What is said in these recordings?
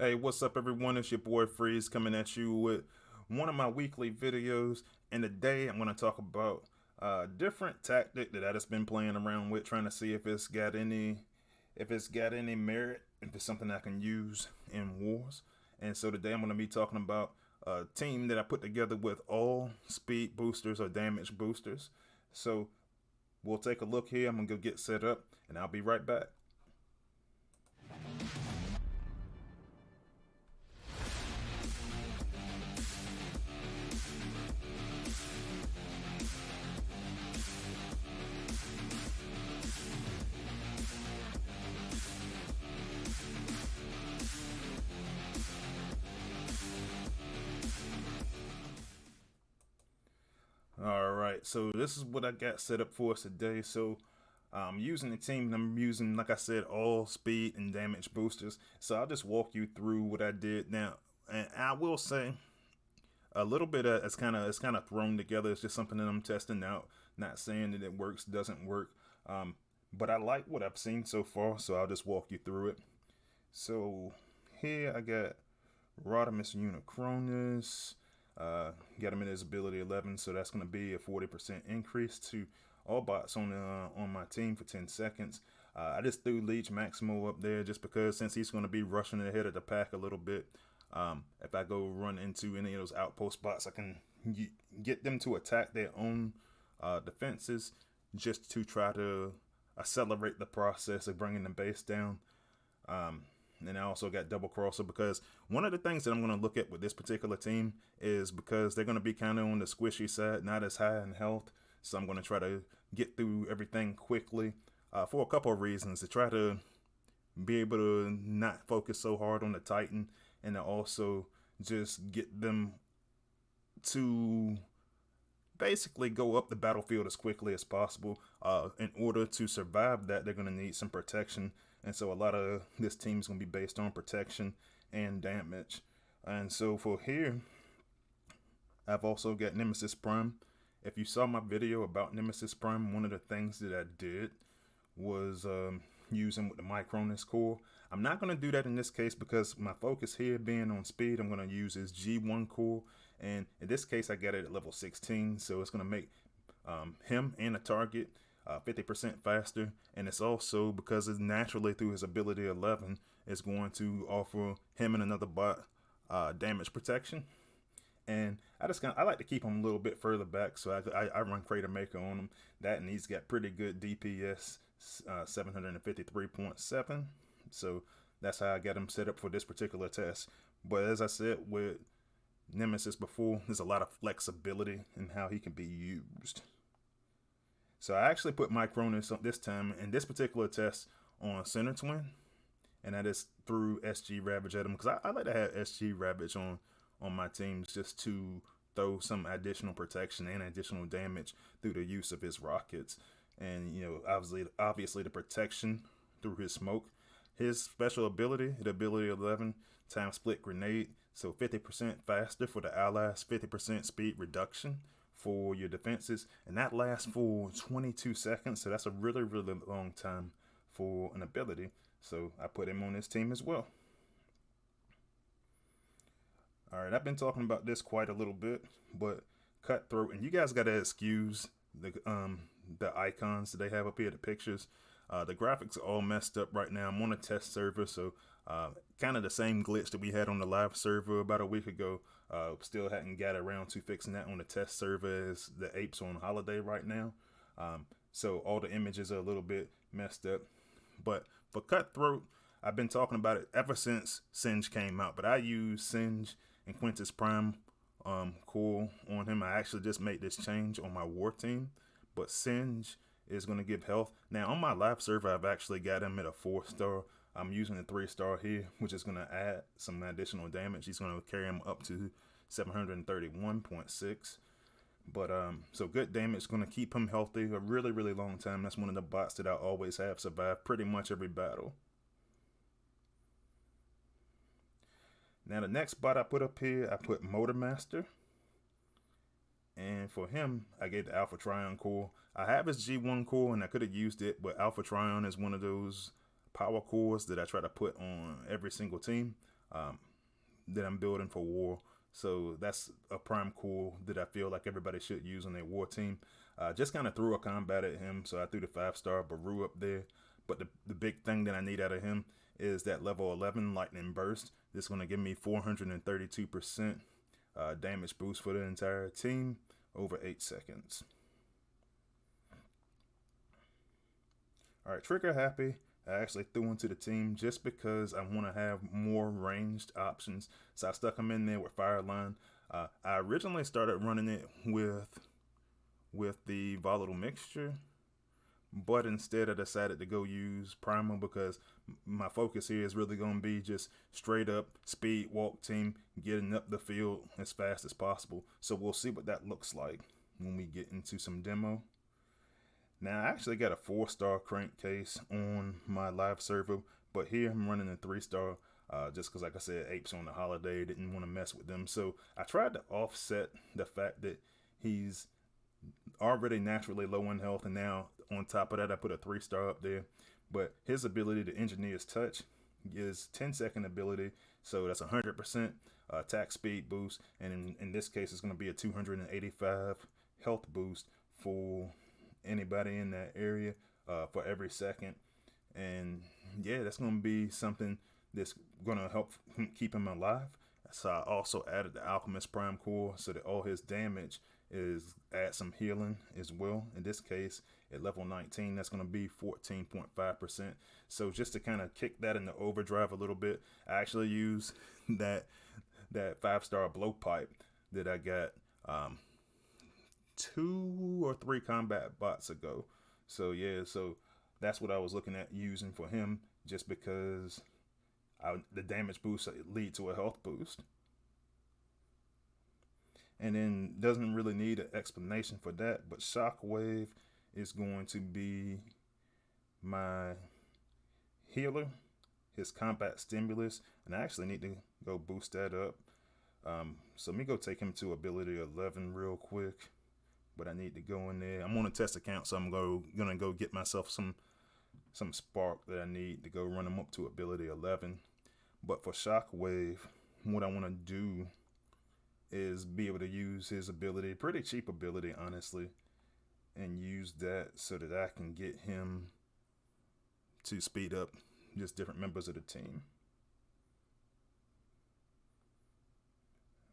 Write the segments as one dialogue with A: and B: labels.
A: Hey, what's up, everyone? It's your boy Freeze coming at you with one of my weekly videos. And today I'm going to talk about a different tactic that I just been playing around with, trying to see if it's got any merit, if it's something I can use in wars. And so today I'm going to be talking about a team that I put together with all speed boosters or damage boosters. So we'll take a look here. I'm going to go get set up, and I'll be right back. All right, so this is what I got set up for us today. So I'm using the team. I'm using, like I said, all speed and damage boosters. So I'll just walk you through what I did now, and I will say a little bit of it's kind of thrown together. It's just something that I'm testing out. Not saying that it works, doesn't work, but I like what I've seen so far. So I'll just walk you through it. So here I got Rodimus Unicronus. Got him in his ability 11, so that's going to be a 40% increase to all bots on my team for 10 seconds. I just threw Leech Maximo up there just because since he's going to be rushing ahead of the pack a little bit. If I go run into any of those outpost bots, I can get them to attack their own defenses just to try to accelerate the process of bringing the base down. Um, and I also got double crosser because one of the things that I'm going to look at with this particular team is because they're going to be kind of on the squishy side, not as high in health. So I'm going to try to get through everything quickly for a couple of reasons to try to be able to not focus so hard on the Titan and to also just get them to basically go up the battlefield as quickly as possible. In order to survive that, they're going to need some protection, and so a lot of this team is going to be based on protection and damage. And so for here, I've also got Nemesis Prime. If you saw my video about Nemesis Prime, one of the things that I did was use him with the Micronus core. I'm not going to do that in this case because my focus here being on speed, I'm going to use his G1 core. And in this case, I got it at level 16. So it's going to make him and the target 50% faster. And it's also because it's naturally through his ability 11, it's going to offer him and another bot damage protection. And I like to keep him a little bit further back, so I run Crater Maker on him. That and he's got pretty good DPS, 753.7. So that's how I got him set up for this particular test. But as I said with Nemesis before, there's a lot of flexibility in how he can be used. So I actually put Micronus this time in this particular test on Center Twin, and I just threw SG Ravage at him because I like to have SG Ravage on my teams just to throw some additional protection and additional damage through the use of his rockets. And obviously the protection through his smoke. His special ability, the ability 11 time split grenade, so 50% faster for the allies, 50% speed reduction for your defenses, and that lasts for 22 seconds. So that's a really long time for an ability. So I put him on this team as well. All right, I've been talking about this quite a little bit, but Cutthroat, and you guys gotta excuse the icons that they have up here, the pictures. The graphics are all messed up right now. I'm on a test server, so kind of the same glitch that we had on the live server about a week ago. Still hadn't got around to fixing that on the test server as the apes on holiday right now. So all the images are a little bit messed up. But for Cutthroat, I've been talking about it ever since Singe came out. But I use Singe and Quintus Prime core on him. I actually just made this change on my war team. But Singe is going to give health. Now on my live server, I've actually got him at a 4-star. I'm using a 3-star here, which is going to add some additional damage. He's going to carry him up to 731.6. But so good damage is going to keep him healthy a really long time. That's one of the bots that I always have survived pretty much every battle. Now the next bot I put up here, I put Motor Master. And for him, I gave the Alpha Trion core. I have his G1 core and I could have used it, but Alpha Trion is one of those power cores that I try to put on every single team. that I'm building for war. So that's a prime core that I feel like everybody should use on their war team. Just kind of threw a combat at him, so I threw the 5-star Baru up there. But the big thing that I need out of him is that level 11 Lightning Burst. This is going to give me 432% damage boost for the entire team over 8 seconds. Alright, trigger happy. I actually threw into the team just because I want to have more ranged options. So I stuck him in there with Fireline. I originally started running it with the Volatile Mixture, but instead I decided to go use Primal because my focus here is really going to be just straight up speed walk team, getting up the field as fast as possible. So we'll see what that looks like when we get into some demo. Now, I actually got a 4-star crankcase on my live server, but here I'm running a 3-star just because, like I said, Apes on the holiday, didn't want to mess with them. So I tried to offset the fact that he's already naturally low in health, and now on top of that, I put a 3-star up there. But his ability to Engineer's Touch is 10-second ability, so that's 100% attack speed boost, and in this case, it's going to be a 285 health boost for anybody in that area for every second. And yeah, that's going to be something that's going to help keep him alive. So I also added the Alchemist Prime Core so that all his damage is add some healing as well. In this case, at level 19, that's going to be 14.5%. So just to kind of kick that into overdrive a little bit, I actually use that 5-star blowpipe that I got 2 or 3 combat bots ago. So yeah, so that's what I was looking at using for him, just because the damage boost lead to a health boost. And then doesn't really need an explanation for that, but Shockwave is going to be my healer, his combat stimulus, and I actually need to go boost that up. So let me go take him to ability 11 real quick. But I need to go in there. I'm on a test account, so I'm gonna go get myself some spark that I need to go run him up to ability 11. But for Shockwave, what I want to do is be able to use his ability, pretty cheap ability, honestly, and use that so that I can get him to speed up just different members of the team.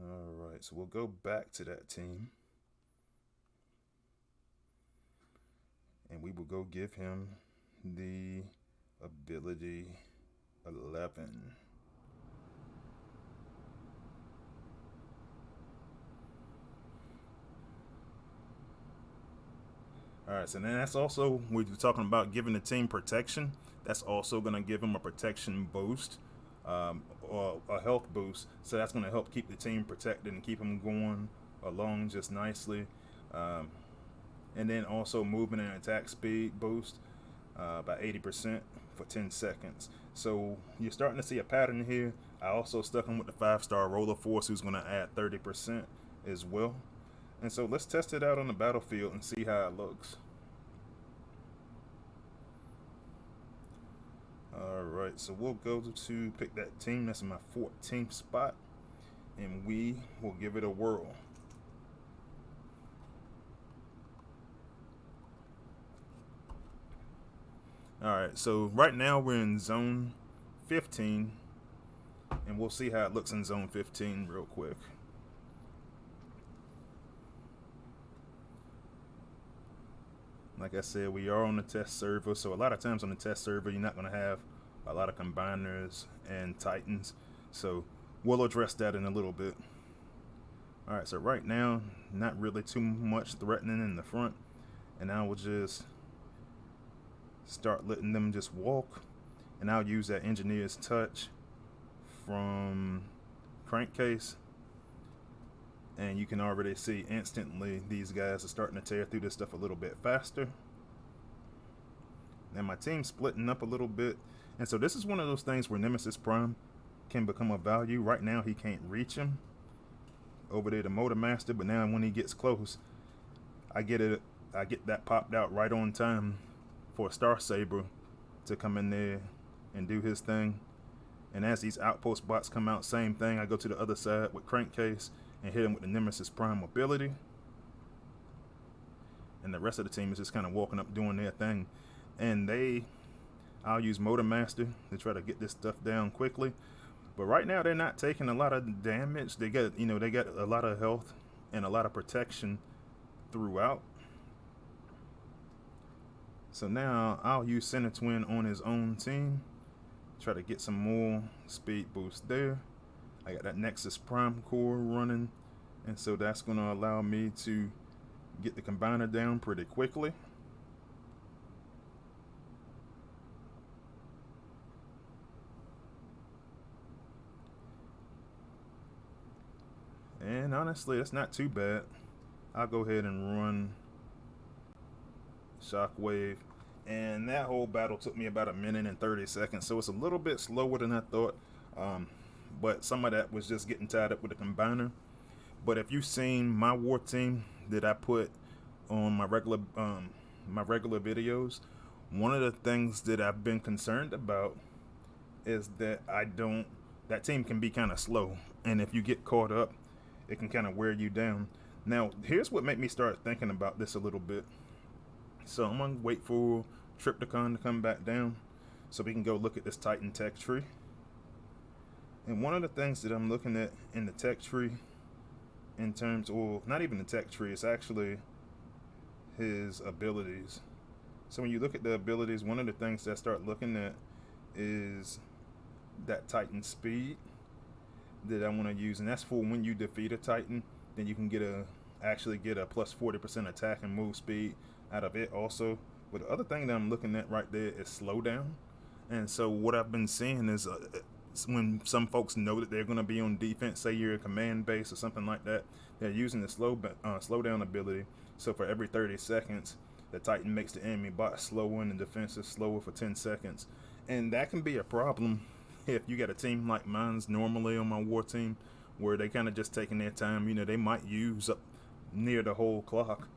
A: All right, so we'll go back to that team. And we will go give him the ability 11. Alright, so then that's also, we were talking about giving the team protection. That's also going to give him a protection boost or a health boost. So that's going to help keep the team protected and keep them going along just nicely. And then also movement and attack speed boost by 80% for 10 seconds. So you're starting to see a pattern here. I also stuck him with the 5-star Roller Force, who's going to add 30% as well. And so let's test it out on the battlefield and see how it looks. Alright, so we'll go to pick that team. That's in my 14th spot. And we will give it a whirl. Alright, so right now we're in zone 15, and we'll see how it looks in zone 15 real quick. Like I said, we are on the test server, so a lot of times on the test server you're not going to have a lot of combiners and titans, so we'll address that in a little bit. Alright, so right now, not really too much threatening in the front, and I will just start letting them just walk, and I'll use that Engineer's Touch from Crankcase, and you can already see instantly these guys are starting to tear through this stuff a little bit faster. And my team's splitting up a little bit, and so this is one of those things where Nemesis Prime can become a value. Right now he can't reach him over there to Motor Master, but now when he gets close, I get that popped out right on time for a Star Saber to come in there and do his thing. And as these outpost bots come out, same thing. I go to the other side with Crankcase and hit him with the Nemesis Prime ability. And the rest of the team is just kind of walking up doing their thing. And I'll use Motor Master to try to get this stuff down quickly. But right now they're not taking a lot of damage. They got a lot of health and a lot of protection throughout. So now I'll use Center Twin on his own team. Try to get some more speed boost there. I got that Nexus Prime core running, and so that's going to allow me to get the combiner down pretty quickly. And honestly, it's not too bad. I'll go ahead and run Shockwave. And that whole battle took me about 1 minute and 30 seconds. So it's a little bit slower than I thought. But some of that was just getting tied up with the combiner. But if you've seen my war team that I put on my regular videos, one of the things that I've been concerned about is that that team can be kind of slow. And if you get caught up, it can kind of wear you down. Now, here's what made me start thinking about this a little bit. So I'm going to wait for Trypticon to come back down so we can go look at this Titan tech tree. And one of the things that I'm looking at in the tech tree, in terms, or not even the tech tree, it's actually his abilities. So when you look at the abilities, one of the things that I start looking at is that Titan speed that I want to use, and that's for when you defeat a Titan, then you can actually get a plus 40% attack and move speed out of it also. But the other thing that I'm looking at right there is slowdown. And so what I've been seeing is when some folks know that they're going to be on defense, say you're a command base or something like that, they're using the slowdown ability. So for every 30 seconds, the Titan makes the enemy bot slower and the defense is slower for 10 seconds. And that can be a problem if you got a team like mine's normally on my war team, where they kind of just taking their time. They might use up near the whole clock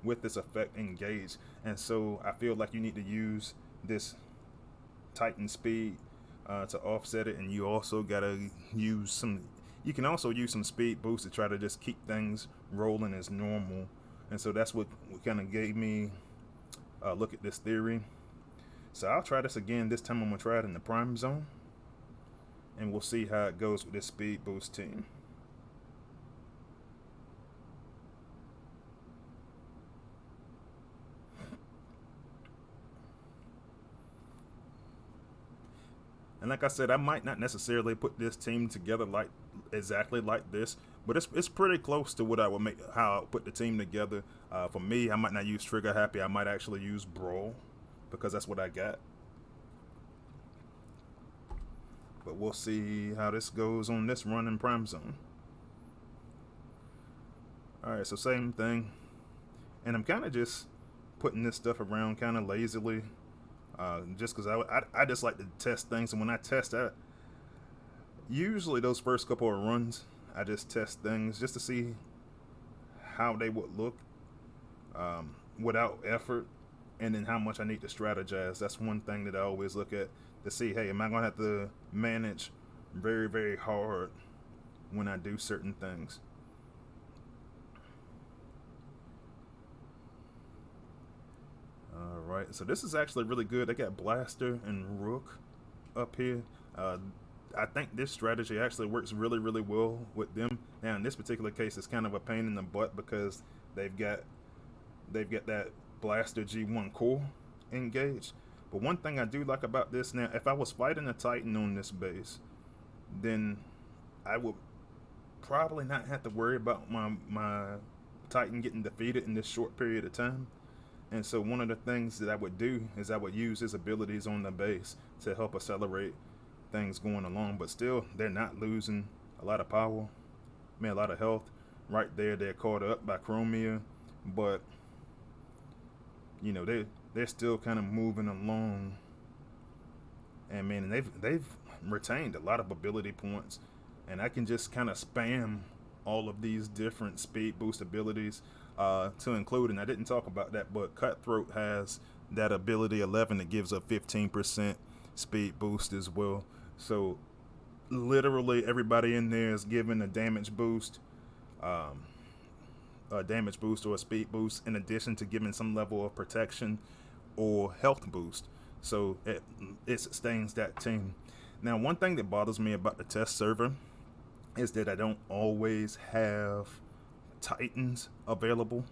A: with this effect engaged. And so I feel like you need to use this Titan speed to offset it, and you also gotta use you can also use some speed boost to try to just keep things rolling as normal. And so that's what kind of gave me a look at this theory. So I'll try this again. This time I'm gonna try it in the prime zone, and we'll see how it goes with this speed boost team. And like I said, I might not necessarily put this team together exactly like this, but it's pretty close to what I would how I put the team together. For me, I might not use Trigger Happy. I might actually use Brawl, because that's what I got. But we'll see how this goes on this run in Prime Zone. Alright, so same thing. And I'm kind of just putting this stuff around kind of lazily. Just because I just like to test things. And when I test, usually those first couple of runs, I just test things just to see how they would look without effort. And then how much I need to strategize. That's one thing that I always look at to see, hey, am I going to have to manage very, very hard when I do certain things? Alright, so this is actually really good. I got Blaster and Rook up here. I think this strategy actually works really, really well with them. Now, in this particular case, it's kind of a pain in the butt because they've got that Blaster G1 core engaged. But one thing I do like about this, now, if I was fighting a Titan on this base, then I would probably not have to worry about my Titan getting defeated in this short period of time. And so one of the things that I would do is I would use his abilities on the base to help accelerate things going along. But still, they're not losing a lot of power, a lot of health. Right there, they're caught up by Chromia, but they're still kind of moving along. And man, they've retained a lot of ability points, and I can just kind of spam all of these different speed boost abilities to include, and I didn't talk about that, but Cutthroat has that ability 11 that gives a 15% speed boost as well. So literally everybody in there is given um, a damage boost or a speed boost, in addition to giving some level of protection or health boost. So it sustains that team. Now, one thing that bothers me about the test server is that I don't always have Titans available.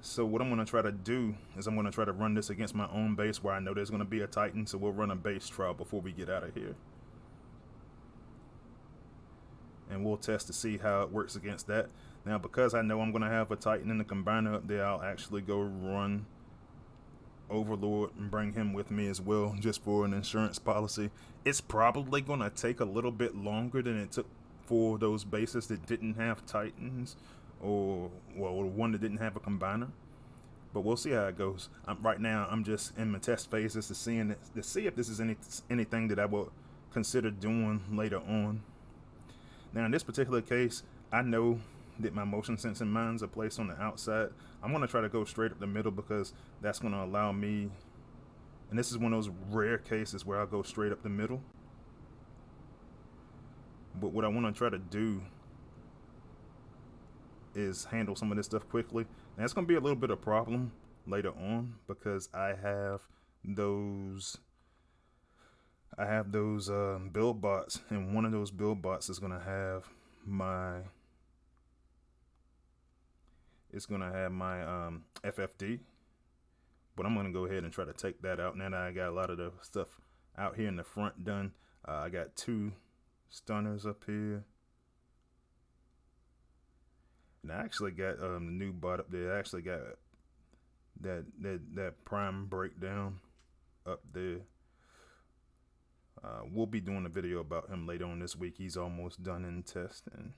A: So what I'm going to try to do is I'm going to try to run this against my own base where I know there's going to be a Titan. So we'll run a base trial before we get out of here. And we'll test to see how it works against that. Now, because I know I'm going to have a Titan and a Combiner up there, I'll actually go run Overlord and bring him with me as well, just for an insurance policy. It's probably going to take a little bit longer than it took for those bases that didn't have Titans, or one that didn't have a Combiner. But we'll see how it goes. Right now, I'm just in my test phases to see if this is anything that I will consider doing later on. Now, in this particular case, I know that my motion sensing mines are placed on the outside. I'm going to try to go straight up the middle because that's going to allow me, and this is one of those rare cases where I'll go straight up the middle. But what I want to try to do is handle some of this stuff quickly. Now, it's going to be a little bit of a problem later on because I have those build bots, and one of those build bots is going to have my FFD, but I'm going to go ahead and try to take that out. Now that I got a lot of the stuff out here in the front done, I got 2 stunners up here, and I actually got the new bot up there. I actually got that prime breakdown up there. We'll be doing a video about him later on this week. He's almost done in testing.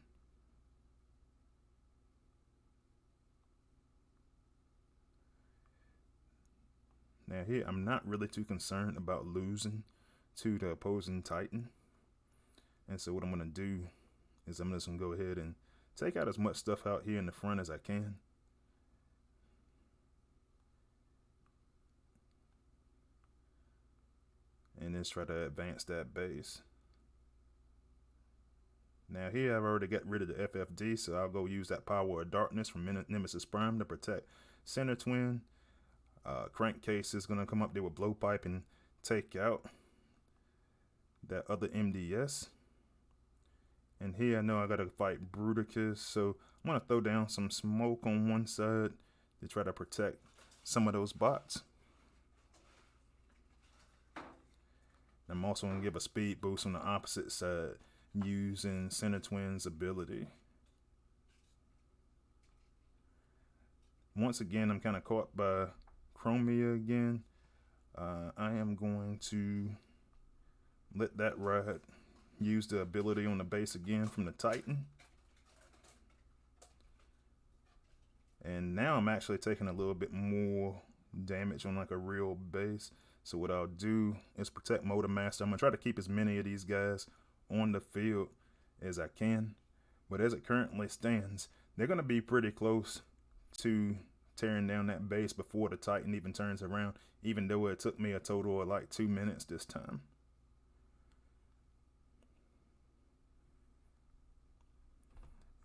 A: Now here, I'm not really too concerned about losing to the opposing Titan. And so what I'm going to do is I'm just going to go ahead and take out as much stuff out here in the front as I can. And then try to advance that base. Now here I've already got rid of the FFD, so I'll go use that Power of Darkness from Nemesis Prime to protect Center Twin. Crankcase is going to come up there with Blowpipe and take out that other MDS. And here I know I got to fight Bruticus, so I'm going to throw down some smoke on one side to try to protect some of those bots. I'm also going to give a speed boost on the opposite side using Center Twin's ability. Once again, I'm kind of caught by Chromia again. I am going to let that ride. Use the ability on the base again from the Titan. And now I'm actually taking a little bit more damage on like a real base. So what I'll do is protect Motor Master. I'm going to try to keep as many of these guys on the field as I can. But as it currently stands, they're going to be pretty close to tearing down that base before the Titan even turns around, even though it took me a total of like 2 minutes this time.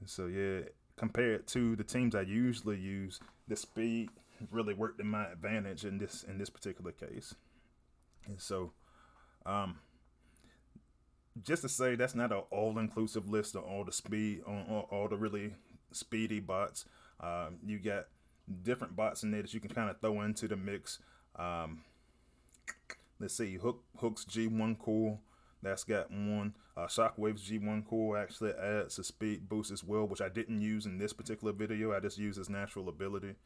A: So yeah, compared to the teams I usually use, the speed really worked in my advantage in this particular case. And so, just to say, that's not an all-inclusive list of all the speed on all the really speedy bots. You got different bots in there that you can kind of throw into the mix. Let's see, Hook's G1 core. That's got one. Shockwave's G1 core actually adds a speed boost as well, which I didn't use in this particular video. I just used his natural ability.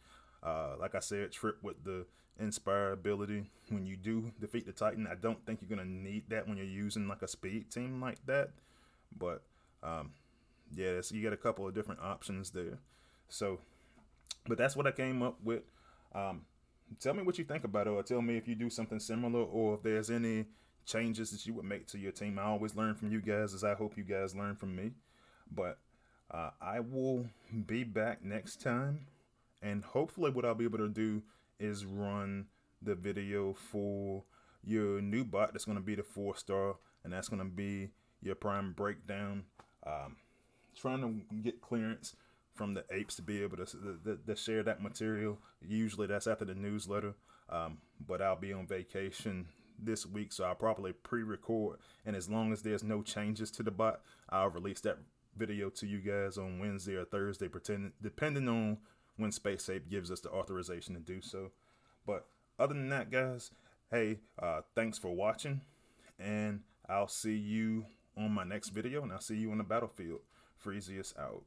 A: Like I said, Trip with the Inspire ability. When you do defeat the Titan, I don't think you're going to need that when you're using like a speed team like that. But yeah, so you get a couple of different options there. So, but that's what I came up with. Tell me what you think about it, or tell me if you do something similar, or if there's any changes that you would make to your team. I always learn from you guys, as I hope you guys learn from me. But I will be back next time, and hopefully what I'll be able to do is run the video for your new bot that's going to be the 4-star. and that's going to be your prime breakdown. Trying to get clearance from the apes to be able to share that material. Usually that's after the newsletter, but I'll be on vacation this week, so I'll probably pre-record, and as long as there's no changes to the bot, I'll release that video to you guys on Wednesday or Thursday, depending on when Space Ape gives us the authorization to do so. But other than that, guys, hey, thanks for watching, and I'll see you on my next video, and I'll see you on the battlefield. Freezius out.